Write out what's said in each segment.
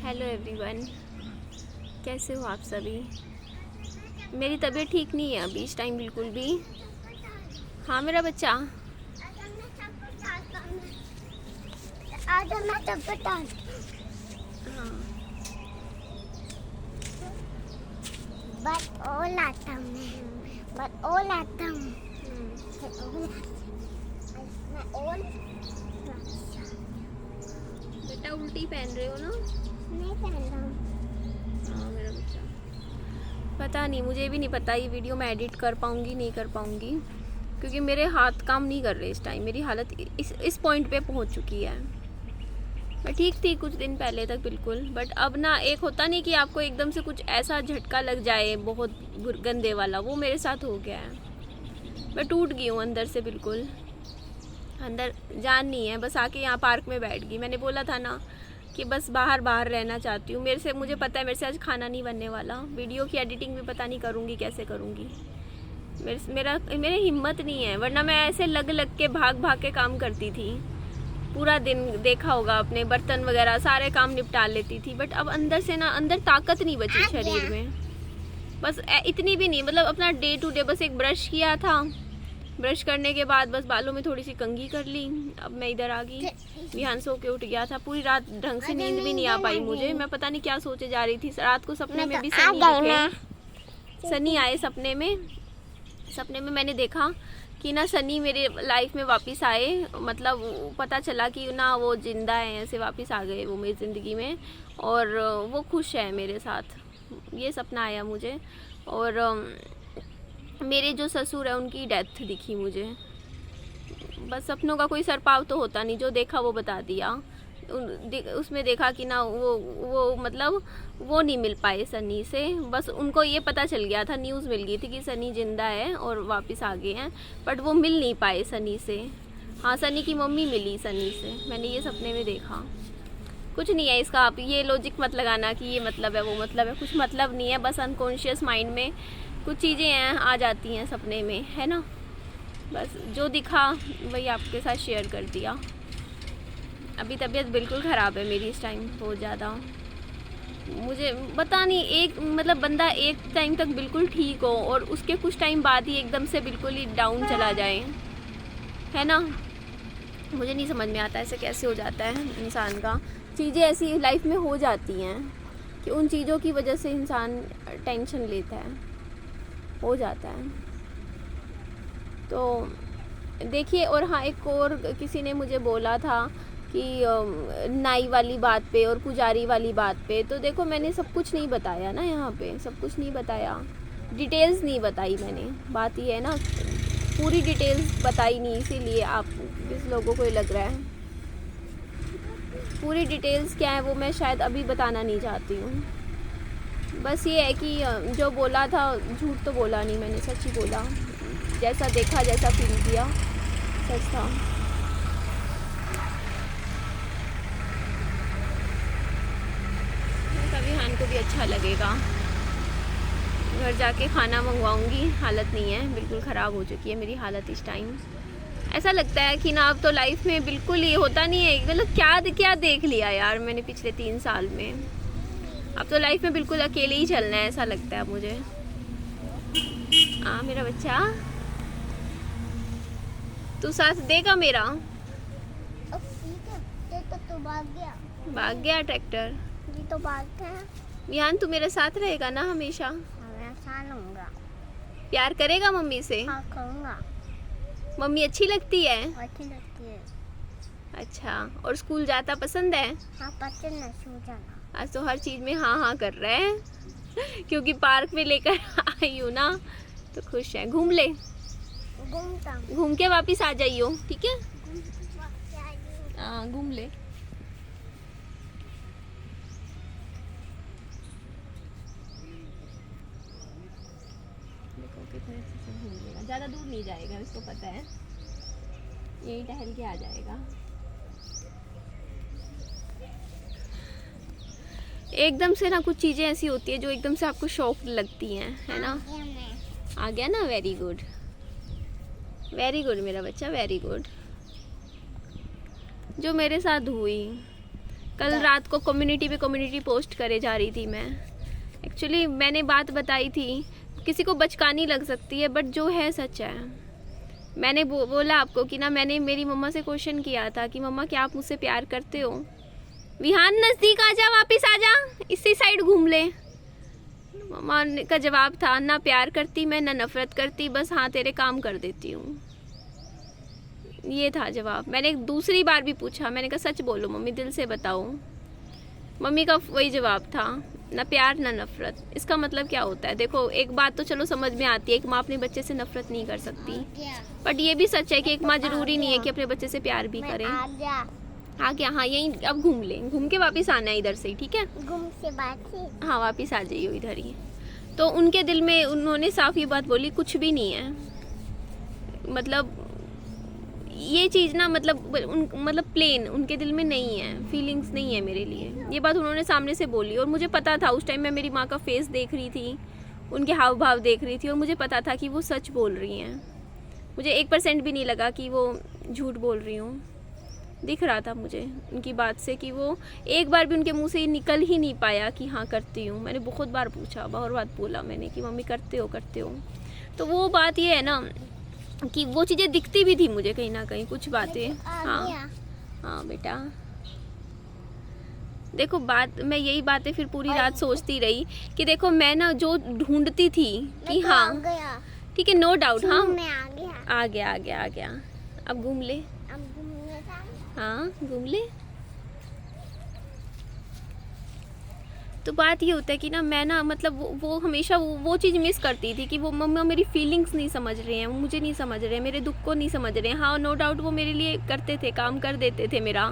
Hello everyone, कैसे हो आप सभी। मेरी तबीयत ठीक नहीं है अभी इस टाइम बिल्कुल भी। हाँ मेरा बच्चा, हाँ बेटा उल्टी पहन रहे हो ना। नहीं पहन रहा हूँ। हाँ मेरा बच्चा, पता नहीं, मुझे भी नहीं पता ये वीडियो मैं एडिट कर पाऊँगी नहीं कर पाऊँगी, क्योंकि मेरे हाथ काम नहीं कर रहे इस टाइम। मेरी हालत इस पॉइंट पे पहुंच चुकी है। मैं ठीक थी कुछ दिन पहले तक बिल्कुल, बट अब ना एक होता नहीं कि आपको एकदम से कुछ ऐसा झटका लग जाए बहुत गंदे वाला, वो मेरे साथ हो गया है। मैं टूट गई हूँ अंदर से बिल्कुल, अंदर जान नहीं है। बस आके यहाँ पार्क में बैठ गई। मैंने बोला था ना कि बस बाहर बाहर रहना चाहती हूँ। मुझे पता है मेरे से आज खाना नहीं बनने वाला। वीडियो की एडिटिंग भी पता नहीं करूँगी कैसे करूँगी। मेरे हिम्मत नहीं है, वरना मैं ऐसे लग लग के भाग भाग के काम करती थी। पूरा दिन देखा होगा अपने बर्तन वगैरह सारे काम निपटा लेती थी। बट अब अंदर से ना, अंदर ताकत नहीं बची शरीर में। बस इतनी भी नहीं, मतलब अपना डे टू डे बस एक ब्रश किया था। ब्रश करने के बाद बस बालों में थोड़ी सी कंघी कर ली। अब मैं इधर आ गई। विहान सो के उठ गया था। पूरी रात ढंग से नींद भी नहीं आ पाई मुझे। मैं पता नहीं क्या सोचे जा रही थी। रात को सपने में भी सनी दिखे। सनी आए सपने में। सपने में मैंने देखा कि ना सनी मेरे लाइफ में वापस आए। मतलब पता चला कि ना वो जिंदा है, ऐसे वापस आ गए वो मेरी ज़िंदगी में, और वो खुश है मेरे साथ। ये सपना आया मुझे। और मेरे जो ससुर है उनकी डेथ दिखी मुझे। बस सपनों का कोई सर पाव तो होता नहीं, जो देखा वो बता दिया। उसमें देखा कि ना वो मतलब वो नहीं मिल पाए सनी से। बस उनको ये पता चल गया था, न्यूज़ मिल गई थी कि सनी जिंदा है और वापस आ गए हैं, बट वो मिल नहीं पाए सनी से। हाँ, सनी की मम्मी मिली सनी से। मैंने ये सपने में देखा। कुछ नहीं है इसका, आप ये लॉजिक मत लगाना कि ये मतलब है वो मतलब है। कुछ मतलब नहीं है, बस अनकॉन्शियस माइंड में कुछ चीज़ें हैं, आ जाती हैं सपने में, है ना। बस जो दिखा वही आपके साथ शेयर कर दिया। अभी तबीयत बिल्कुल ख़राब है मेरी इस टाइम, बहुत ज़्यादा। मुझे पता नहीं, एक मतलब बंदा एक टाइम तक बिल्कुल ठीक हो और उसके कुछ टाइम बाद ही एकदम से बिल्कुल ही डाउन चला जाए, है ना। मुझे नहीं समझ में आता ऐसे कैसे हो जाता है इंसान का। चीज़ें ऐसी लाइफ में हो जाती हैं कि उन चीज़ों की वजह से इंसान टेंशन लेता है, हो जाता है। तो देखिए, और हाँ, एक और किसी ने मुझे बोला था कि नाई वाली बात पे और पुजारी वाली बात पे। तो देखो, मैंने सब कुछ नहीं बताया ना, यहाँ पे सब कुछ नहीं बताया, डिटेल्स नहीं बताई मैंने। बात ये है ना, पूरी डिटेल्स बताई नहीं, इसीलिए आप किस लोगों को लग रहा है पूरी डिटेल्स क्या है वो मैं शायद अभी बताना नहीं चाहती हूँ। बस ये है कि जो बोला था, झूठ तो बोला नहीं मैंने, सच ही बोला। जैसा देखा, जैसा फील किया, सच था। विहान को भी अच्छा लगेगा। घर जाके खाना मंगवाऊंगी। हालत नहीं है, बिल्कुल ख़राब हो चुकी है मेरी हालत इस टाइम। ऐसा लगता है कि ना अब तो लाइफ में बिल्कुल ही होता नहीं है, मतलब क्या देख लिया यार मैंने पिछले 3 साल में। अब तो लाइफ में बिल्कुल अकेले ही चलना है, ऐसा लगता है मुझे। हाँ मेरा बच्चा, तू साथ देगा मेरा। तो भाग गया ट्रैक्टर। जी तो भाग गया। विहान, तू मेरे साथ रहेगा ना हमेशा। मैं साथ रहूंगा। प्यार करेगा मम्मी से। हाँ करूँगा। मम्मी अच्छी लगती है। अच्छी लगती है। अच्छा, और स्कूल जाता पसंद है। हाँ पसंद है, सो जाना। आज तो हर चीज़ में हाँ हाँ कर रहे हैं क्योंकि पार्क में लेकर आई हूँ ना, तो खुश है। घूम ले, घूम के वापस आ जाइयो, ठीक है। हाँ घूम ले। देखो कितने अच्छे से घूम लेगा, ज़्यादा दूर नहीं जाएगा, इसको पता है, यही टहल के आ जाएगा। एकदम से ना कुछ चीज़ें ऐसी होती है जो एकदम से आपको शौक लगती हैं, है ना। आ गया ना, वेरी गुड वेरी गुड मेरा बच्चा, वेरी गुड। जो मेरे साथ हुई कल रात को कम्युनिटी पोस्ट करे जा रही थी मैं। एक्चुअली मैंने बात बताई थी, किसी को बचकानी लग सकती है बट जो है सच है। मैंने बोला आपको कि ना, मैंने मेरी मम्मा से क्वेश्चन किया था कि मम्मा क्या आप मुझसे प्यार करते हो। विहान नज़दीक आ जा, वापस आ जा, इसी साइड घूम ले। मम्मा का जवाब था ना प्यार करती मैं, ना नफरत करती, बस हाँ तेरे काम कर देती हूँ। ये था जवाब। मैंने दूसरी बार भी पूछा, मैंने कहा सच बोलो मम्मी, दिल से बताओ। मम्मी का वही जवाब था, ना प्यार ना नफरत। इसका मतलब क्या होता है? देखो एक बात तो चलो समझ में आती है, एक माँ अपने बच्चे से नफरत नहीं कर सकती, बट ये भी सच है कि एक माँ जरूरी नहीं है कि अपने बच्चे से प्यार भी करे। आ गया, हाँ यहीं अब घूम ले, घूम के वापस आना है इधर से ही, ठीक है? घूम से बात से हाँ वापस आ जाइए इधर ही। तो उनके दिल में उन्होंने साफ ये बात बोली, कुछ भी नहीं है। मतलब ये चीज़ ना, मतलब प्लेन उनके दिल में नहीं है, फीलिंग्स नहीं है मेरे लिए। ये बात उन्होंने सामने से बोली और मुझे पता था उस टाइम। मैं मेरी माँ का फेस देख रही थी, उनके हाव भाव देख रही थी और मुझे पता था कि वो सच बोल रही हैं। मुझे 1% भी नहीं लगा कि वो झूठ बोल रही हूँ। दिख रहा था मुझे उनकी बात से कि वो एक बार भी उनके मुंह से निकल ही नहीं पाया कि हाँ करती हूँ। मैंने बहुत बार पूछा, बहुत बार बोला मैंने कि मम्मी करते हो। तो वो बात ये है ना कि वो चीज़ें दिखती भी थी मुझे कहीं ना कहीं, कुछ बातें। हाँ बेटा देखो, बात मैं यही बातें फिर पूरी रात सोचती रही कि देखो मैं ना जो ढूंढती थी कि हाँ ठीक है, नो डाउट, हाँ आ गया। अब घूम ले, हाँ घूम ले। तो बात ये होता है कि ना मैं ना मतलब वो हमेशा वो चीज़ मिस करती थी कि वो मम्मा मेरी फीलिंग्स नहीं समझ रहे हैं, वो मुझे नहीं समझ रहे हैं, मेरे दुख को नहीं समझ रहे हैं। हाँ नो डाउट वो मेरे लिए करते थे, काम कर देते थे मेरा,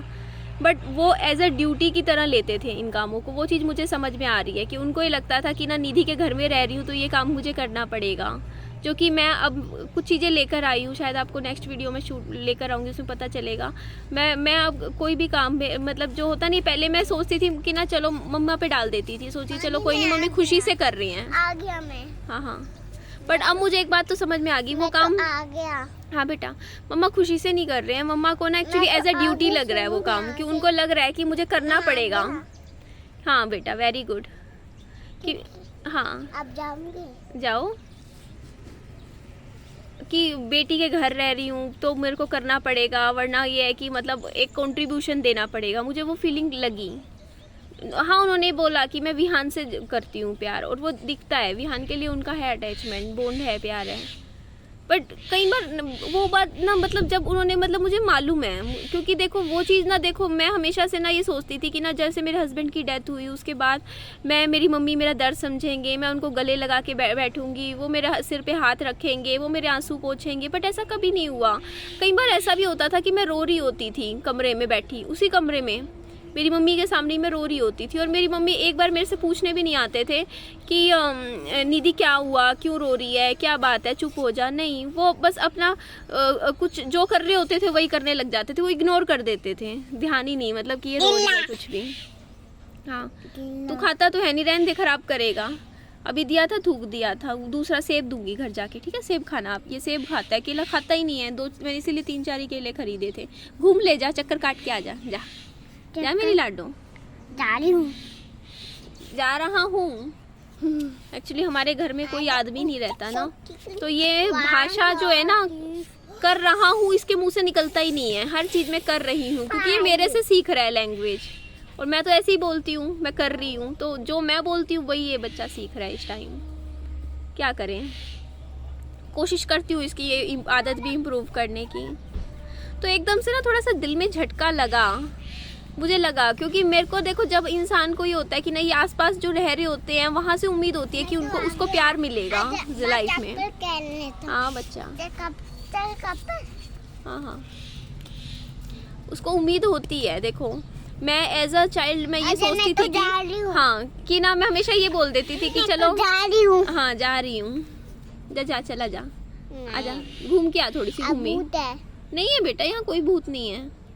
बट वो एज अ ड्यूटी की तरह लेते थे इन कामों को। वो चीज़ मुझे समझ में आ रही है कि उनको ये लगता था कि ना निधि के घर में रह रही हूँ तो ये काम मुझे करना पड़ेगा, जो कि मैं अब कुछ चीज़ें लेकर आई हूँ। शायद आपको नेक्स्ट वीडियो में शूट लेकर आऊँगी, उसमें पता चलेगा। मैं अब कोई भी काम में मतलब जो होता नहीं, पहले मैं सोचती थी कि ना चलो मम्मा पे डाल देती थी, सोची चलो कोई नहीं मम्मी खुशी से कर रही हैं। आ गया मैं। हाँ बट अब मुझे एक बात तो समझ में आ गई, वो काम आ गया। हाँ बेटा, मम्मा खुशी से नहीं कर रहे हैं, मम्मा को ना एक्चुअली एज अ ड्यूटी लग रहा है वो काम, कि उनको लग रहा है कि मुझे करना पड़ेगा। हाँ बेटा वेरी गुड। कि हाँ अब जाऊंगी, जाओ, कि बेटी के घर रह रही हूँ तो मेरे को करना पड़ेगा, वरना ये है कि मतलब एक कंट्रीब्यूशन देना पड़ेगा। मुझे वो फीलिंग लगी। हाँ उन्होंने बोला कि मैं विहान से करती हूँ प्यार, और वो दिखता है, विहान के लिए उनका है अटैचमेंट, बॉन्ड है, प्यार है। बट कई बार वो बात ना मतलब जब उन्होंने मतलब मुझे मालूम है, क्योंकि देखो वो चीज़ ना, देखो मैं हमेशा से ना ये सोचती थी कि ना जैसे मेरे हस्बैंड की डेथ हुई उसके बाद मेरी मम्मी मेरा दर्द समझेंगे, मैं उनको गले लगा के बैठूंगी, वो मेरे सिर पे हाथ रखेंगे, वो मेरे आंसू पोंछेंगे, बट ऐसा कभी नहीं हुआ। कई बार ऐसा भी होता था कि मैं रो रही होती थी कमरे में बैठी, उसी कमरे में मेरी मम्मी के सामने मैं रो रही होती थी, और मेरी मम्मी एक बार मेरे से पूछने भी नहीं आते थे कि निधि क्या हुआ, क्यों रो रही है, क्या बात है, चुप हो जा। नहीं, वो बस अपना कुछ जो कर रहे होते थे वही करने लग जाते थे, वो इग्नोर कर देते थे, ध्यान ही नहीं मतलब कि ये रो रही है कुछ भी। हाँ तू खाता तो है नहीं, रहने दे, खराब करेगा। अभी दिया था, थूक दिया था, दूसरा सेब दूंगी घर जाके, ठीक है? सेब खाना आप, ये सेब खाता है, केला खाता ही नहीं है। मैंने इसीलिए 3-4 ही केले खरीदे थे। घूम ले जा, चक्कर काट के आ जा, जा जा मेरी लाडो। जा रही हूँ, जा रहा हूँ। एक्चुअली हमारे घर में कोई आदमी नहीं रहता ना, तो ये भाषा जो है ना, कर रहा हूँ, इसके मुंह से निकलता ही नहीं है। हर चीज़ में कर रही हूँ, क्योंकि ये मेरे से सीख रहा है लैंग्वेज, और मैं तो ऐसे ही बोलती हूँ, मैं कर रही हूँ, तो जो मैं बोलती हूँ वही ये बच्चा सीख रहा है इस टाइम। क्या करें, कोशिश करती हूँ इसकी ये आदत भी इम्प्रूव करने की। तो एकदम से ना थोड़ा सा दिल में झटका लगा, मुझे लगा, क्योंकि मेरे को देखो जब इंसान को ये होता है कि नहीं आसपास जो रह रहे होते हैं वहाँ से उम्मीद होती है कि उनको उसको प्यार मिलेगा लाइफ में। हाँ बच्चा, हाँ उसको उम्मीद होती है। देखो मैं एज अ चाइल्ड मैं ये सोचती थी कि हाँ कि ना, मैं हमेशा ये बोल देती थी कि चलो हाँ जा रही हूँ, जा चला जा, आजा घूम के आ, थोड़ी सी घूमी। नहीं है बेटा, यहाँ कोई भूत नहीं है,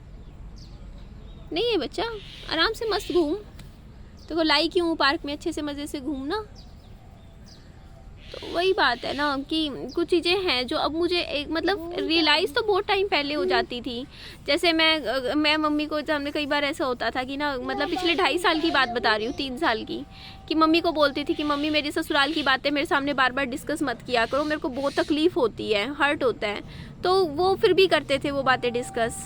नहीं है बच्चा, आराम से मस्त घूम। देखो लाई क्यों पार्क में, अच्छे से मज़े से घूमना। तो वही बात है ना कि कुछ चीज़ें हैं जो अब मुझे एक मतलब रियलाइज़ तो बहुत टाइम पहले हो जाती थी। जैसे मैं मम्मी को सामने कई बार ऐसा होता था कि ना मतलब पिछले 2.5 साल की बात बता रही हूँ, 3 साल की, कि मम्मी को बोलती थी कि मम्मी मेरी ससुराल की बातें मेरे सामने बार बार डिस्कस मत किया करो, मेरे को बहुत तकलीफ़ होती है, हर्ट होता है। तो वो फिर भी करते थे वो बातें डिस्कस,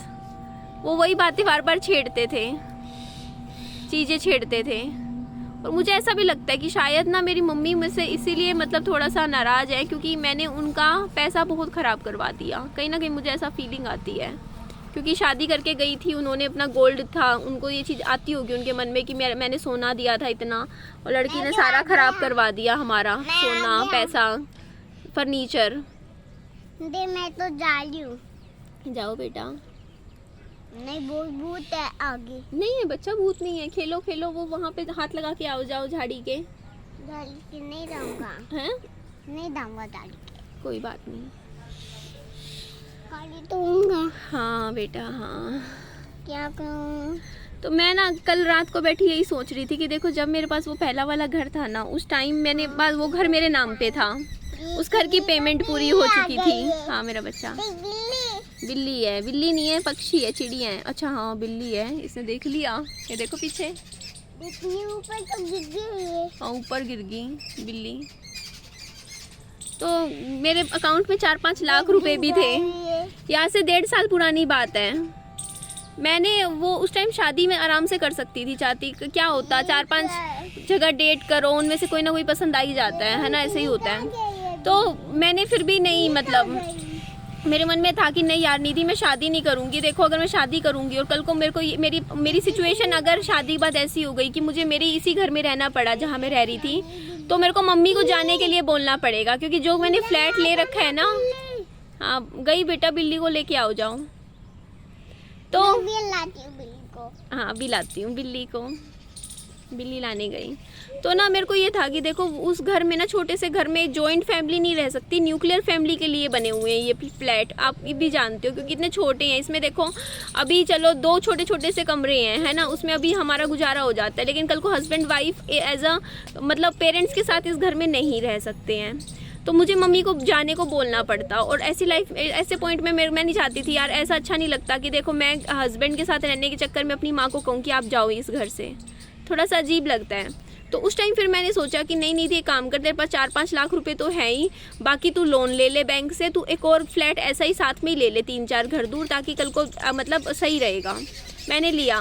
वो वही बातें बार बार छेड़ते थे, चीज़ें छेड़ते थे। और मुझे ऐसा भी लगता है कि शायद ना मेरी मम्मी मुझसे इसीलिए मतलब थोड़ा सा नाराज़ है क्योंकि मैंने उनका पैसा बहुत ख़राब करवा दिया। कहीं ना कहीं मुझे ऐसा फीलिंग आती है क्योंकि शादी करके गई थी, उन्होंने अपना गोल्ड था, उनको ये चीज़ आती होगी उनके मन में कि मैंने सोना दिया था इतना, और लड़की ने सारा ख़राब करवा दिया हमारा सोना, पैसा, फर्नीचर। दे मैं तो जा रही हूँ। जाओ बेटा। नहीं बहुत भूत है आगे। नहीं है बच्चा, भूत नहीं है, खेलो खेलो, वो वहाँ पे हाथ लगा के आओ जाओ झाड़ी के। झाड़ी के नहीं जाऊँगा। हैं? नहीं जाऊँगा झाड़ी के। कोई बात नहीं। खाली तो होऊंगा। हाँ बेटा हाँ। क्या करूँ? तो मैं ना कल रात को बैठी यही सोच रही थी कि देखो जब मेरे पास वो पहला वाला घर था ना, उस टाइम मैंने बाद वो घर मेरे नाम पे था, उस घर की पेमेंट पूरी हो चुकी थी। हाँ मेरा बच्चा। बिल्ली है, बिल्ली नहीं है, पक्षी है, चिड़िया है। अच्छा हाँ बिल्ली है, इसने देख लिया। ये देखो पीछे ऊपर तो गिर गई। हाँ ऊपर गिर गई बिल्ली। तो मेरे अकाउंट में 4-5 लाख रुपए भी थे। यहाँ से 1.5 साल पुरानी बात है। मैंने वो उस टाइम शादी में आराम से कर सकती थी, चाहती क्या होता 4-5 जगह डेट करो, उनमें से कोई ना कोई पसंद आ ही जाता है ना, ऐसे ही होता है। तो मैंने फिर भी नहीं मतलब मेरे मन में था कि नहीं यार निधि मैं शादी नहीं करूंगी। देखो अगर मैं शादी करूंगी और कल को मेरे को मेरी सिचुएशन अगर शादी बाद ऐसी हो गई कि मुझे मेरे इसी घर में रहना पड़ा जहाँ मैं रह रही थी, तो मेरे को मम्मी को जाने के लिए बोलना पड़ेगा क्योंकि जो मैंने फ्लैट ले रखा है ना। हाँ गई बेटा, बिल्ली को लेके आओ जाओ। तो लाती हूँ बिल्ली को। हाँ अभी लाती हूँ बिल्ली को। बिल्ली लाने गई तो ना मेरे को ये था कि देखो उस घर में ना, छोटे से घर में जॉइंट फैमिली नहीं रह सकती, न्यूक्लियर फैमिली के लिए बने हुए हैं ये फ्लैट, आप भी जानते हो क्योंकि इतने छोटे हैं। इसमें देखो अभी चलो 2 छोटे छोटे से कमरे हैं, है ना, उसमें अभी हमारा गुजारा हो जाता है, लेकिन कल को हस्बैंड वाइफ एज अ मतलब पेरेंट्स के साथ इस घर में नहीं रह सकते हैं। तो मुझे मम्मी को जाने को बोलना पड़ता, और ऐसी लाइफ ऐसे पॉइंट में मैं नहीं चाहती थी यार, ऐसा अच्छा नहीं लगता कि देखो मैं हस्बैंड के साथ रहने के चक्कर में अपनी माँ को कहूँ कि आप जाओ इस घर से, थोड़ा सा अजीब लगता है। तो उस टाइम फिर मैंने सोचा कि नहीं थी, एक काम कर, तेरे पास 4-5 लाख रुपए तो है ही, बाकी तू लोन ले ले बैंक से, तू एक और फ्लैट ऐसा ही साथ में ही ले ले 3-4 घर दूर, ताकि कल को मतलब सही रहेगा। मैंने लिया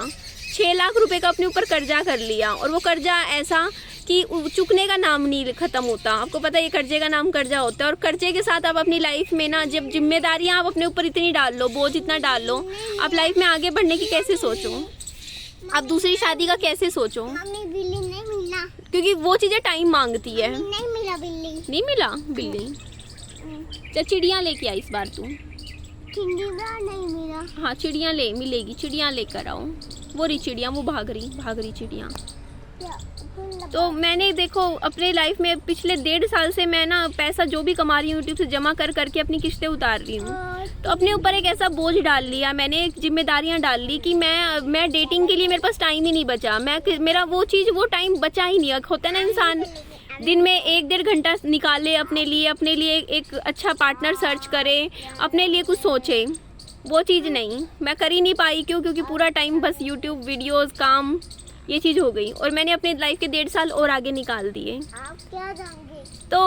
6 लाख रुपए का अपने ऊपर कर्जा कर लिया, और वो कर्जा ऐसा कि चुकने का नाम नहीं ख़त्म होता। आपको पता है ये कर्जे का नाम कर्जा होता है, और कर्जे के साथ आप अपनी लाइफ में ना जब जिम्मेदारियाँ आप अपने ऊपर इतनी डाल लो, बोझ इतना डाल लो, आप लाइफ में आगे बढ़ने की कैसे सोचो, आप दूसरी शादी का कैसे सोचो। मम्मी बिल्ली नहीं मिला, क्योंकि वो चीज़ें टाइम मांगती है। नहीं मिला बिल्ली। नहीं मिला बिल्ली। चल चिड़िया लेके आई इस बार तू। चिड़िया नहीं मिला। हाँ चिड़िया मिलेगी, चिड़िया लेकर आओ। वो रही चिड़िया, वो भाग रही चिड़िया। तो मैंने देखो अपने लाइफ में पिछले 1.5 साल से मैं ना पैसा जो भी कमा रही हूँ यूट्यूब से जमा कर करके अपनी किस्तें उतार रही हूँ। तो अपने ऊपर एक ऐसा बोझ डाल लिया मैंने, एक जिम्मेदारियाँ डाल ली कि मैं डेटिंग के लिए मेरे पास टाइम ही नहीं बचा। मेरा वो चीज़ वो टाइम बचा ही नहीं। होता है ना इंसान दिन में 1-1.5 घंटा निकाले अपने लिए एक अच्छा पार्टनर सर्च करे, अपने लिए कुछ सोचे, वो चीज़ नहीं मैं कर ही नहीं पाई। क्योंकि पूरा टाइम बस यूट्यूब वीडियोस काम ये चीज़ हो गई, और मैंने अपने लाइफ के 1.5 साल और आगे निकाल दिए। आप क्या जाएंगे? तो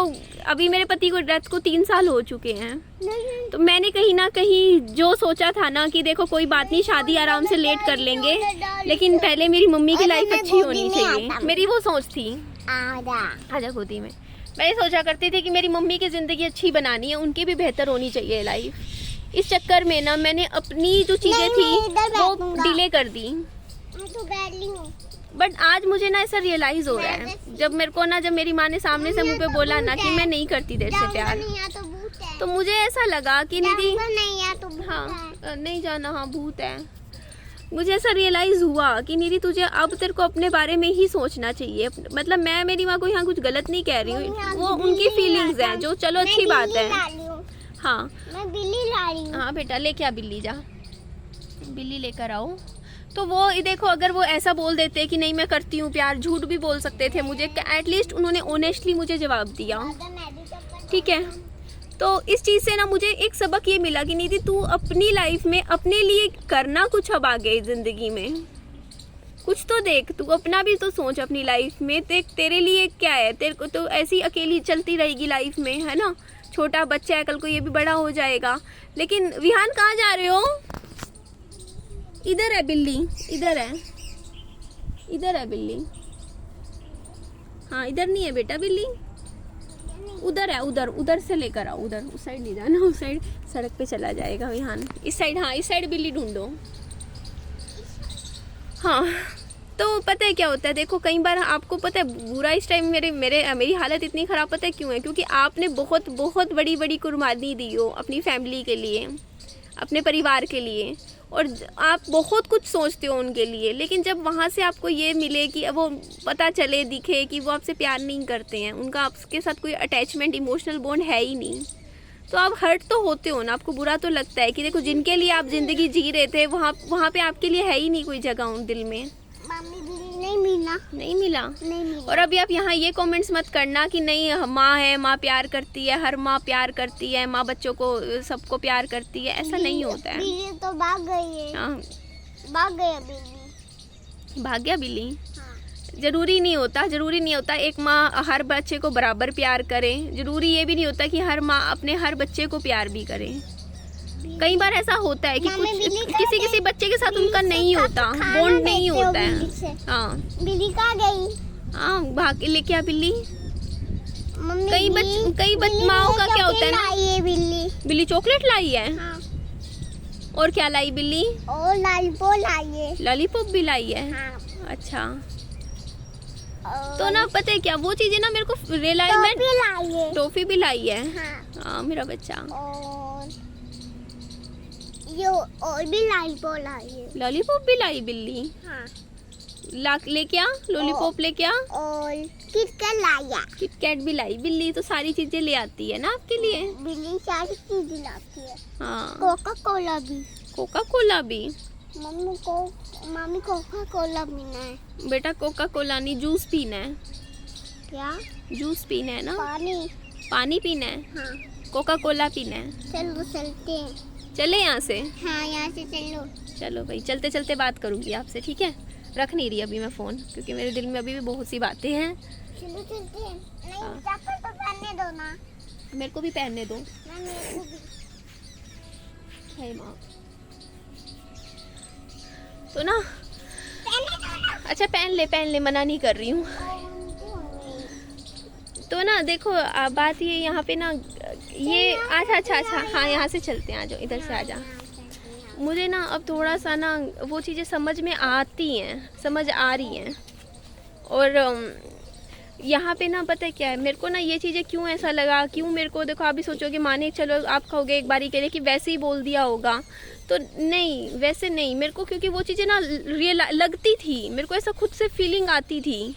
अभी मेरे पति को डेथ को 3 साल हो चुके हैं। तो मैंने कहीं ना कहीं जो सोचा था ना कि देखो कोई बात नहीं, शादी आराम से लेट कर लेंगे, लेकिन पहले मेरी मम्मी की लाइफ अच्छी होनी चाहिए, मेरी वो सोच थी। आजा गोदी में। मैं ये सोचा करती थी कि मेरी मम्मी की ज़िंदगी अच्छी बनानी है, उनकी भी बेहतर होनी चाहिए लाइफ। इस चक्कर में ना मैंने अपनी जो चीज़ें थी वो डिले कर दी। बट आज मुझे ना ऐसा रियलाइज हो रहा है, जब मेरी माँ ने सामने से मुँह पे बोला ना कि मैं नहीं करती तेरे से प्यार, तो मुझे ऐसा लगा कि निधि हाँ नहीं जाना, हाँ भूत है। मुझे ऐसा रियलाइज हुआ कि निधि तुझे अब तेरे को अपने बारे में ही सोचना चाहिए। मतलब मैं मेरी माँ को यहाँ कुछ गलत नहीं कह रही हूँ, वो उनकी फीलिंग्स हैं जो चलो अच्छी बात है। हाँ मैं बिल्ली ला रही हूँ। हाँ बेटा लेके आ बिल्ली, जा बिल्ली लेकर आओ। तो वो देखो अगर वो ऐसा बोल देते कि नहीं मैं करती हूँ प्यार, झूठ भी बोल सकते थे मुझे, एटलीस्ट उन्होंने ऑनेस्टली मुझे जवाब दिया। ठीक है। तो इस चीज़ से ना मुझे एक सबक ये मिला कि निधि तू अपनी लाइफ में अपने लिए करना कुछ अब आगे ज़िंदगी में कुछ तो देख, तू अपना भी तो सोच अपनी लाइफ में। देख तेरे लिए क्या है, तेरे को तो ऐसी अकेली चलती रहेगी लाइफ में, है ना। छोटा बच्चा है, कल को ये भी बड़ा हो जाएगा। लेकिन विहान कहाँ जा रहे हो? इधर है बिल्ली, इधर है, इधर है बिल्ली। हाँ इधर नहीं है बेटा बिल्ली, उधर है, उधर उधर से लेकर आओ, उधर उस साइड नहीं जाना, उस साइड सड़क पे चला जाएगा विहान। इस साइड, हाँ इस साइड बिल्ली ढूंढो। हाँ तो पता है क्या होता है, देखो कई बार आपको पता है बुरा इस टाइम मेरी हालत इतनी ख़राब पता है क्यों है, क्योंकि आपने बहुत बहुत बड़ी बड़ी कुर्बानी दी हो अपनी फैमिली के लिए, अपने परिवार के लिए, और आप बहुत कुछ सोचते हो उनके लिए। लेकिन जब वहाँ से आपको ये मिले कि वो पता चले, दिखे कि वो आपसे प्यार नहीं करते हैं, उनका आपके साथ कोई अटैचमेंट, इमोशनल बॉन्ड है ही नहीं, तो आप हर्ट तो होते हो ना, आपको बुरा तो लगता है कि देखो जिनके लिए आप ज़िंदगी जी रहे थे वहाँ पे आपके लिए है ही नहीं कोई जगह उन दिल में। मम्मी बिल्ली नहीं मिला, नहीं मिला। नहीं मिला। और अभी आप यहाँ ये कमेंट्स मत करना कि नहीं माँ है, माँ प्यार करती है, हर माँ प्यार करती है, माँ बच्चों को सबको प्यार करती है, ऐसा नहीं होता है। बिल्ली तो भाग गई है। हाँ भाग गया बिल्ली। भाग गया बिल्ली। हाँ। ज़रूरी नहीं होता, ज़रूरी नहीं होता एक माँ हर बच्चे को बराबर प्यार करे। ज़रूरी ये भी नहीं होता कि हर माँ अपने हर बच्चे को प्यार भी करे। कई बार ऐसा होता है कि कुछ किसी बच्चे के साथ उनका नहीं होता, बॉन्ड नहीं होता है। हाँ बिल्ली कहाँ गई? हाँ भाग के लेके आ बिल्ली। मम्मी कई माओ का क्या होता है ना, लाई है बिल्ली। बिल्ली चॉकलेट लाई है। हाँ। और क्या लाई बिल्ली? और लॉलीपॉप लाई है। लॉलीपॉप भी लाई है। हाँ। अच्छा तो ना पता है क्या, वो चीजें ना मेरे को रियलाइजमेंट, टॉफी लाई है। टॉफी भी लाई है। हाँ। हाँ मेरा बच्चा। और ये और भी लॉलीपॉप लाई है। लॉलीपॉप भी लाई बिल्ली। हाँ। लेके आ लॉलीपॉप, लेके आ। और किटकैट लाया। किटकैट भी लाई बिल्ली, तो सारी चीजें ले आती है ना आपके लिए। बिल्ली सारी चीजें लाती है। हाँ कोका कोला भी। कोका कोला भी। मम्मी कोका कोला पीना है। बेटा कोका कोला नहीं, जूस पीना है। क्या? जूस पीना है ना, पानी। पानी पीना है। हाँ। कोका कोला पीना है। चलो चलते हैं। चले यहाँ से। हाँ यहाँ से चलो। चलो भाई, चलते चलते बात करूँगी आपसे, ठीक है। रख नहीं रही अभी मैं फ़ोन, क्योंकि मेरे दिल में अभी भी बहुत सी बातें हैं। चलो चलते हैं। नहीं हाँ। चप्पल तो पहनने दो ना। मेरे को भी पहनने दो। ना मेरे को भी। है माँ तो ना, पहनने दो ना। अच्छा पहन ले, मना नहीं कर रही हूँ। तो ना देखो बात ये यहाँ पे ना, ये अच्छा हाँ यहाँ से चलते हैं, आ जाओ इधर से, आ जा। मुझे ना अब थोड़ा सा ना वो चीज़ें समझ में आती हैं, समझ आ रही हैं। और यहाँ पे ना पता है क्या है, मेरे को ना ये चीज़ें क्यों ऐसा लगा, क्यों मेरे को, देखो आप भी सोचोगे माने चलो आप कहोगे एक बारी के लिए कि वैसे ही बोल दिया होगा, तो नहीं वैसे नहीं। मेरे को क्योंकि वो चीज़ें ना रियल लगती थी, मेरे को ऐसा खुद से फीलिंग आती थी।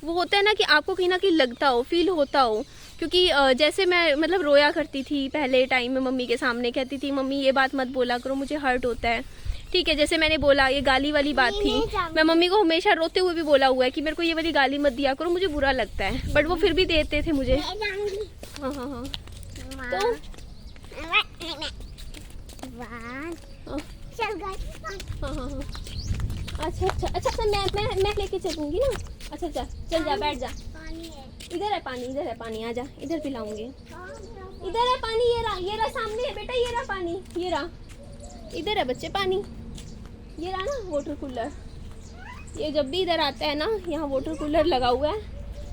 वो होता है ना कि आपको कहीं ना कहीं लगता हो, फील होता हो। क्योंकि जैसे मैं मतलब रोया करती थी पहले टाइम में, मम्मी के सामने कहती थी मम्मी ये बात मत बोला करो, मुझे हर्ट होता है। ठीक है, जैसे मैंने बोला ये गाली वाली बात थी, मैं मम्मी को हमेशा रोते हुए भी बोला हुआ है कि मेरे को ये वाली गाली मत दिया करो, मुझे बुरा लगता है, बट वो फिर भी देते थे मुझे। हाँ हाँ हाँ तो हाँ हाँ हाँ अच्छा मैं लेके चलूँगी ना। अच्छा चल जा, बैठ जा। इधर है पानी, आ जा, इधर पिलाऊंगी। इधर है पानी, ये रहा सामने है बेटा, ये रहा पानी, ये रहा, इधर है बच्चे पानी, ये रहा ना वाटर कूलर। ये जब भी इधर आता है ना, यहाँ वाटर कूलर लगा हुआ है,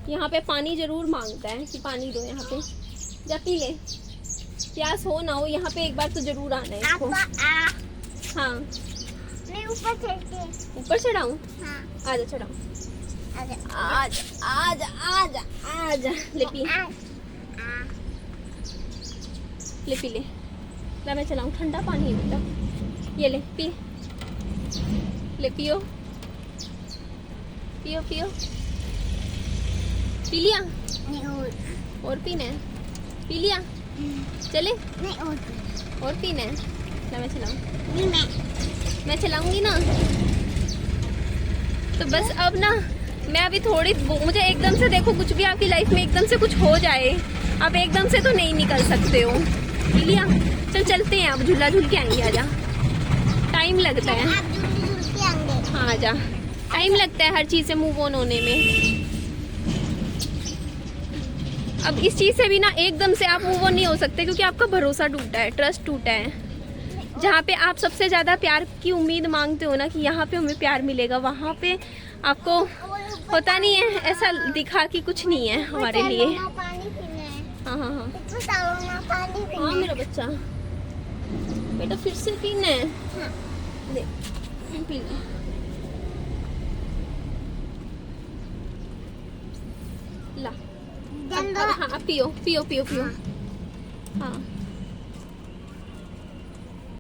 यहाँ पे पानी ज़रूर मांगता है कि पानी दो यहाँ पे, जा पी ले, प्यास हो ना हो यहाँ पे एक बार तो ज़रूर आना है इसको। हाँ मैं ऊपर चढ़ाऊँ? हाँ। आजा चढ़ाऊँ, आजा ले पी, ले पी ले, ला मैं चलाऊँ, ठंडा पानी है बेटा, ये ले पी, ले पियो पियो पियो, पी लिया? और पीना है? पी लिया? चले? और पीना है? ला मैं चलाऊँ, मैं चलाऊंगी ना। तो बस अब ना मैं अभी थोड़ी मुझे एकदम से देखो, कुछ भी आपकी लाइफ में एकदम से कुछ हो जाए, आप एकदम से तो नहीं निकल सकते हो। लिया चल चलते हैं, अब झूला झूल के आएंगे। आजा, टाइम लगता है। आप झूल झूल के आएंगे। हाँ आजा, टाइम लगता है हर चीज से मूव ऑन होने में। अब इस चीज से भी ना एकदम से आप मूव ऑन नहीं हो सकते, क्योंकि आपका भरोसा टूटा है, ट्रस्ट टूटा है। जहाँ पे आप सबसे ज्यादा प्यार की उम्मीद मांगते हो ना कि यहाँ पे हमें प्यार मिलेगा, वहाँ पे आपको होता नहीं है, ऐसा दिखा कि कुछ नहीं है हमारे लिए। पानी पीना है। हाँ हाँ हाँ ऊपर चलो ना, पानी पीना हाँ है। मेरा बच्चा, बेटा फिर से पीना है। हाँ। ले पी ले। ला जल्दी। हाँ पियो पियो पियो पियो। हाँ